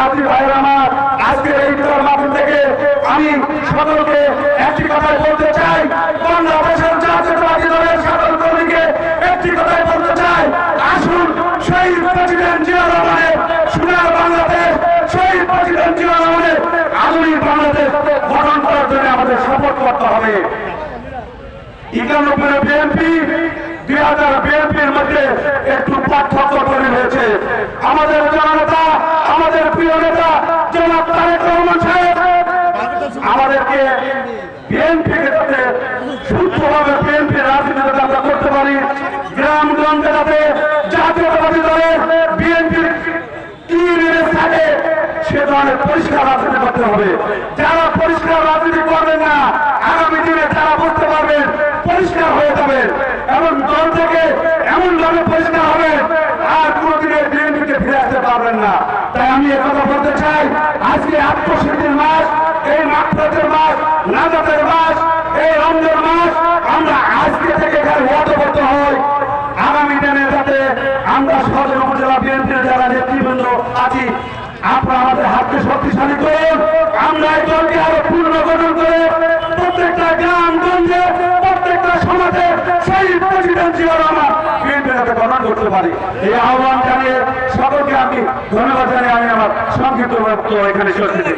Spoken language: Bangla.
সাথী ভাইয়ের আমার, আজকে এই মাধ্যম থেকে আমি সকলকে একটি কথাই বলতে চাই, বাংলাদেশের জাতীয়তাবাদী দলের সকল কর্মীকে একটি কথাই বলতে চাই, আসুন শহীদ প্রেসিডেন্ট জিয়া রহমানের সোনার বাংলাদেশ, শহীদ প্রেসিডেন্ট জিয়া রহমানের আধুনিক বাংলাদেশ গঠন করার জন্য আমাদের শপথ করতে হবে। 91 বিএনপি 2000 বিএনপির মধ্যে একটু পার্থক্য তৈরি হয়েছে। আমাদের জননেতা, আমাদের প্রিয় নেতা জনাব তারেক রহমান সাহেব আমাদেরকে বিএনপিকে যাতে সুস্থভাবে বিএনপির রাজনীতি আমরা করতে পারি, গ্রামগঞ্জে যাতে জাতীয়তাবাদী দলের বিএনপির কি ইমেজ থাকে সে ধরনের পরিষ্কার রাজনীতি করতে হবে। যারা পরিষ্কার রাজনীতি করবেন না, আগামী দিনে যারা বুঝতে পারবেন পরিষ্কার হয়ে যাবে এবং দল থেকে এমন ভাবে পরিষ্কার হবে আর কোনদিনের বিএনপিকে ফিরে আসতে পারবেন না। তাই আমি একথা বলতে চাই, আজকে আত্মশুদ্ধির মাস, এই মাগফিরাতের মাস, নাজাতের মাস, এই রমজান মাস, আমরা আজকে থেকে এখানে ওয়াদাবদ্ধ হই আগামী দিনে যাতে আমরা সদর উপজেলা বিএনপির যারা নেতৃবৃন্দ আছি আপনারা আমাদের হাতকে শক্তিশালী করুন, আমরা এই দলকে আরো পূর্ণ গঠন করে প্রত্যেকটা গ্রামগঞ্জে প্রত্যেকটা সমাজে সেই প্রেসিডেন্ট জিয়া রহমান বিএনপির হাতে গঠন করতে পারি। এই আহ্বান জানিয়ে সকলকে আমি ধন্যবাদ জানিয়ে আমি আমার সংক্ষিপ্ত বক্তব্য এখানে শেষ করছি।